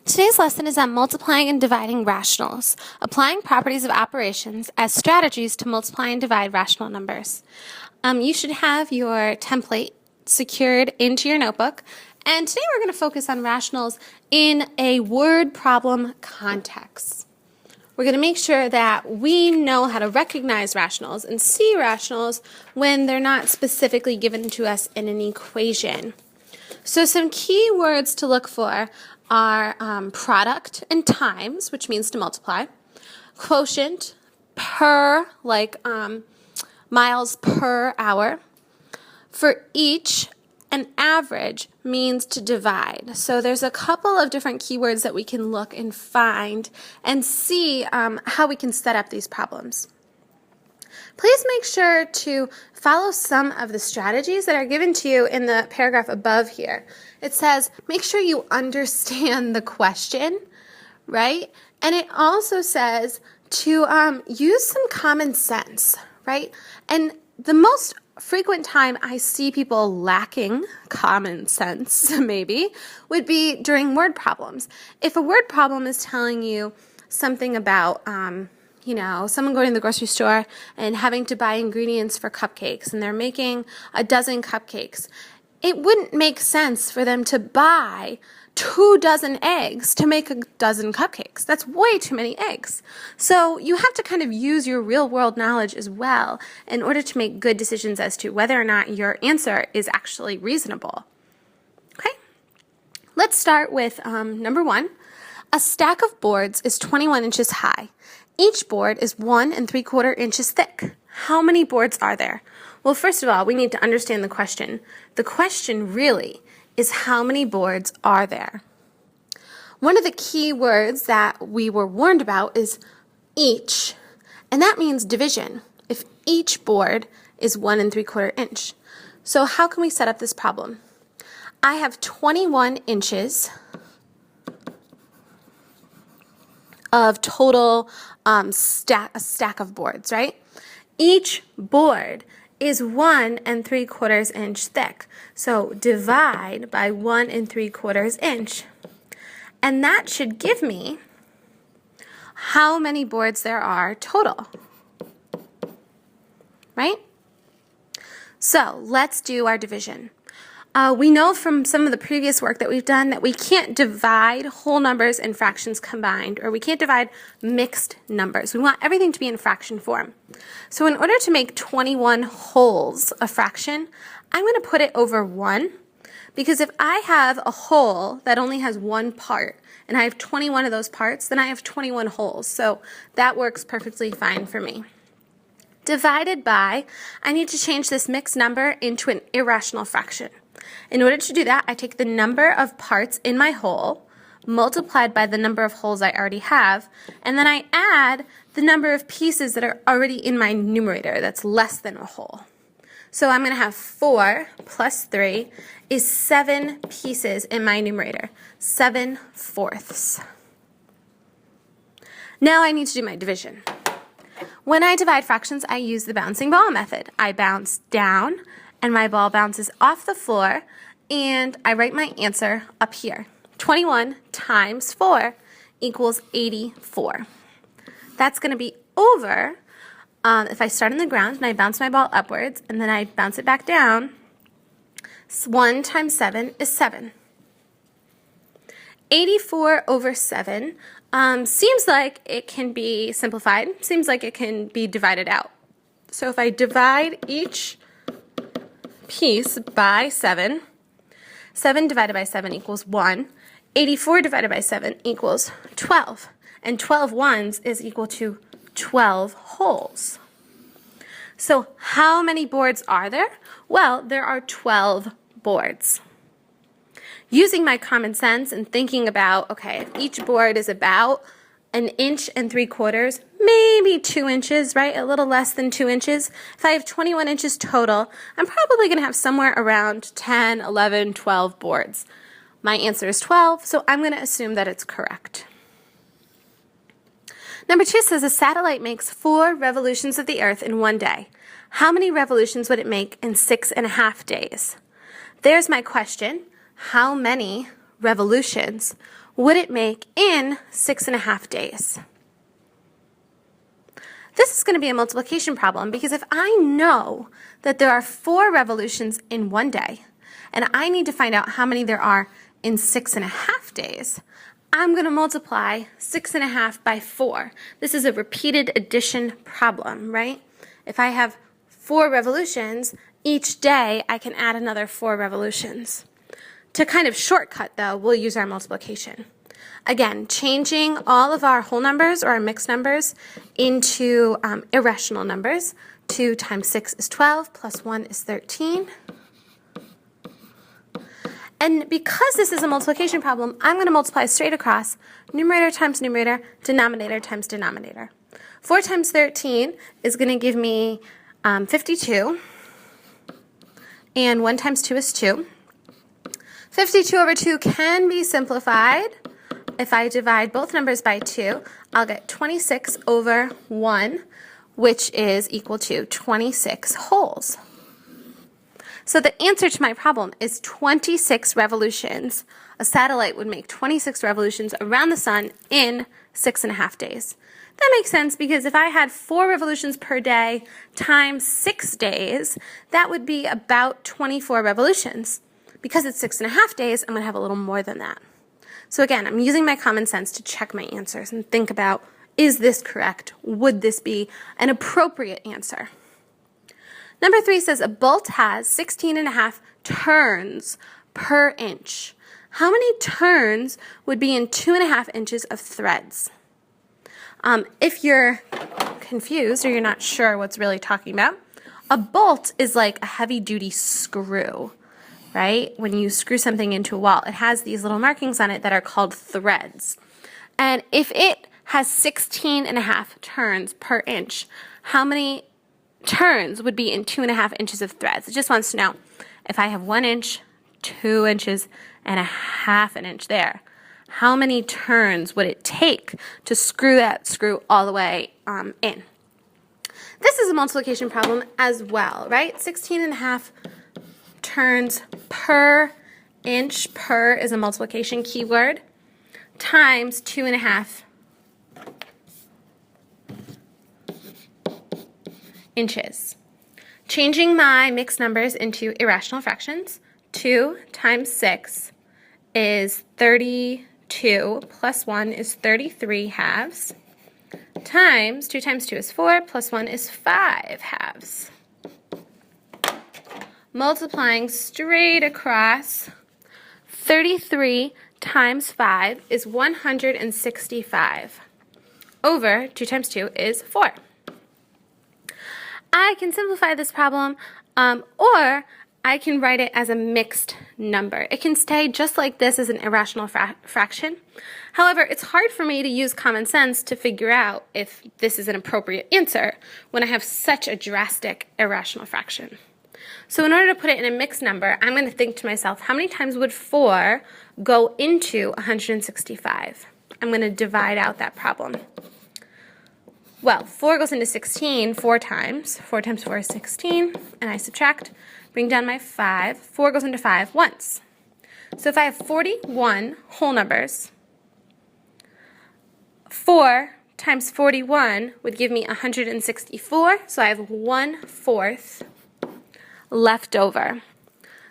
Today's lesson is on multiplying and dividing rationals, applying properties of operations as strategies to multiply and divide rational numbers. You should have your template secured into your notebook, and today we're going to focus on rationals in a word problem context. We're going to make sure that we know how to recognize rationals and see rationals when they're not specifically given to us in an equation. So some key words to look for are product and times, which means to multiply, quotient, per, like miles per hour. For each, and average means to divide. So there's a couple of different keywords that we can look and find and see how we can set up these problems. Please make sure to follow some of the strategies that are given to you in the paragraph above here. It says, make sure you understand the question, right? And it also says to use some common sense, right? And the most frequent time I see people lacking common sense, maybe, would be during word problems. If a word problem is telling you something about, someone going to the grocery store and having to buy ingredients for cupcakes, and they're making a dozen cupcakes, it wouldn't make sense for them to buy 2 dozen eggs to make a dozen cupcakes. That's way too many eggs. So you have to kind of use your real world knowledge as well in order to make good decisions as to whether or not your answer is actually reasonable. Okay, let's start with number 1. A stack of boards is 21 inches high. Each board is 1 3/4 inches thick. How many boards are there? Well, first of all, we need to understand the question. The question really is how many boards are there? One of the key words that we were warned about is each, and that means division, if each board is 1 3/4 inch. So how can we set up this problem? I have 21 inches of total stack of boards, right? Each board is 1 3/4 inch thick. So divide by 1 3/4 inch. And that should give me how many boards there are total, right? So let's do our division. We know from some of the previous work that we've done that we can't divide whole numbers and fractions combined, or we can't divide mixed numbers. We want everything to be in fraction form. So in order to make 21 wholes a fraction, I'm going to put it over 1, because if I have a whole that only has one part, and I have 21 of those parts, then I have 21 wholes. So that works perfectly fine for me. Divided by, I need to change this mixed number into an irrational fraction. In order to do that, I take the number of parts in my whole multiplied by the number of wholes I already have, and then I add the number of pieces that are already in my numerator that's less than a whole. So I'm going to have 4 plus 3 is 7 pieces in my numerator, 7/4. Now I need to do my division. When I divide fractions, I use the bouncing ball method. I bounce down, and my ball bounces off the floor, and I write my answer up here. 21 times 4 equals 84. That's going to be over, if I start on the ground and I bounce my ball upwards, and then I bounce it back down, 1 times 7 is 7. 84 over 7 seems like it can be simplified, seems like it can be divided out. So if I divide each piece by 7, 7 divided by 7 equals 1, 84 divided by 7 equals 12, and 12 ones is equal to 12 wholes. So how many boards are there? Well, there are 12 boards. Using my common sense and thinking about, okay, if each board is about 1 3/4 inches, maybe 2 inches, right? A little less than 2 inches. If I have 21 inches total, I'm probably going to have somewhere around 10, 11, 12 boards. My answer is 12, so I'm going to assume that it's correct. Number 2 says a satellite makes 4 revolutions of the Earth in one day. How many revolutions would it make in 6.5 days? There's my question. How many revolutions would it make in 6.5 days? This is going to be a multiplication problem because if I know that there are 4 revolutions in one day and I need to find out how many there are in 6.5 days, I'm going to multiply 6.5 by 4. This is a repeated addition problem, right? If I have 4 revolutions, each day I can add another 4 revolutions. To kind of shortcut though, we'll use our multiplication. Again, changing all of our whole numbers or our mixed numbers into irrational numbers. 2 times 6 is 12, plus 1 is 13. And because this is a multiplication problem, I'm going to multiply straight across, numerator times numerator, denominator times denominator. 4 times 13 is going to give me 52, and 1 times 2 is 2. 52 over 2 can be simplified. If I divide both numbers by 2, I'll get 26 over 1, which is equal to 26 wholes. So the answer to my problem is 26 revolutions. A satellite would make 26 revolutions around the sun in 6.5 days. That makes sense because if I had 4 revolutions per day times 6 days, that would be about 24 revolutions. Because it's 6.5 days, I'm going to have a little more than that. So again, I'm using my common sense to check my answers and think about, is this correct? Would this be an appropriate answer? Number 3 says a bolt has 16.5 turns per inch. How many turns would be in 2.5 inches of threads? If you're confused or you're not sure what's really talking about, a bolt is like a heavy-duty screw. Right? When you screw something into a wall, it has these little markings on it that are called threads. And if it has 16.5 turns per inch, how many turns would be in 2.5 inches of threads? It just wants to know if I have 1 inch, 2 inches, and 1/2 inch there, how many turns would it take to screw that screw all the way in? This is a multiplication problem as well, right? 16.5 turns per inch, per is a multiplication keyword, times 2.5 inches. Changing my mixed numbers into irrational fractions, 2 times 6 is 32, plus 1 is 33 halves, times 2 times 2 is 4, plus 1 is 5 halves. Multiplying straight across, 33 times 5 is 165. Over 2 times 2 is 4. I can simplify this problem, or I can write it as a mixed number. It can stay just like this as an irrational fraction. However, it's hard for me to use common sense to figure out if this is an appropriate answer when I have such a drastic irrational fraction. So in order to put it in a mixed number, I'm going to think to myself, how many times would 4 go into 165? I'm going to divide out that problem. Well, 4 goes into 16 4 times. 4 times 4 is 16, and I subtract, bring down my 5. 4 goes into 5 once. So if I have 41 whole numbers, 4 times 41 would give me 164, so I have 1/4 left over.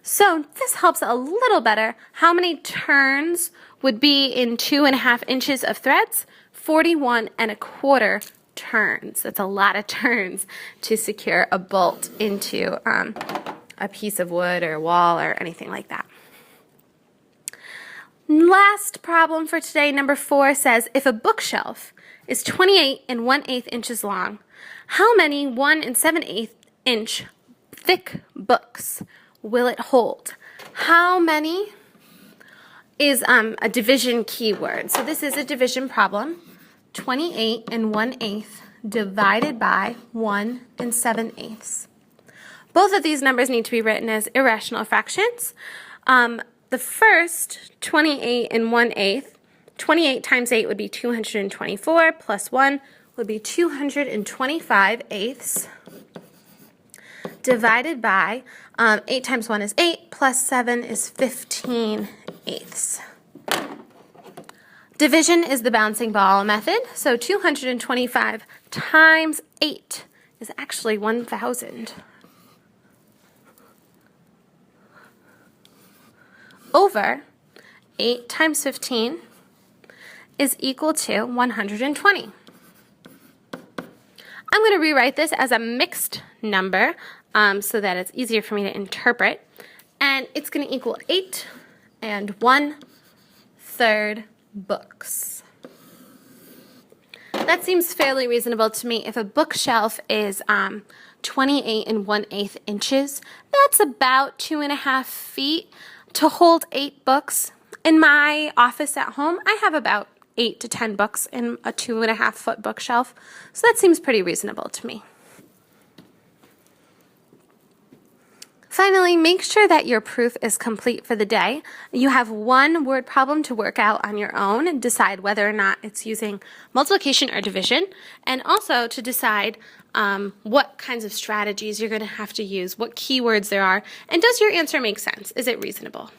So this helps a little better. How many turns would be in 2.5 inches of threads? 41.25 turns. That's a lot of turns to secure a bolt into a piece of wood or wall or anything like that. Last problem for today, number 4, says if a bookshelf is 28 1/8 inches long, how many 1 7/8 inch thick books will it hold? How many is a division keyword. So this is a division problem. 28 1/8 divided by 1 7/8. Both of these numbers need to be written as irrational fractions. The first, 28 1/8, 28 times 8 would be 224, plus 1 would be 225/8, divided by 8 times 1 is 8, plus 7 is 15/8. Division is the bouncing ball method, so 225 times 8 is actually 1,000. Over 8 times 15 is equal to 120. I'm going to rewrite this as a mixed number so that it's easier for me to interpret. And it's going to equal 8 and 1/3 books. That seems fairly reasonable to me. If a bookshelf is 28 1/8 inches, that's about 2.5 feet to hold 8 books. In my office at home, I have about 8 to 10 books in a 2.5 foot bookshelf, so that seems pretty reasonable to me. Finally, make sure that your proof is complete for the day. You have one word problem to work out on your own and decide whether or not it's using multiplication or division, and also to decide what kinds of strategies you're going to have to use, what keywords there are, and does your answer make sense? Is it reasonable?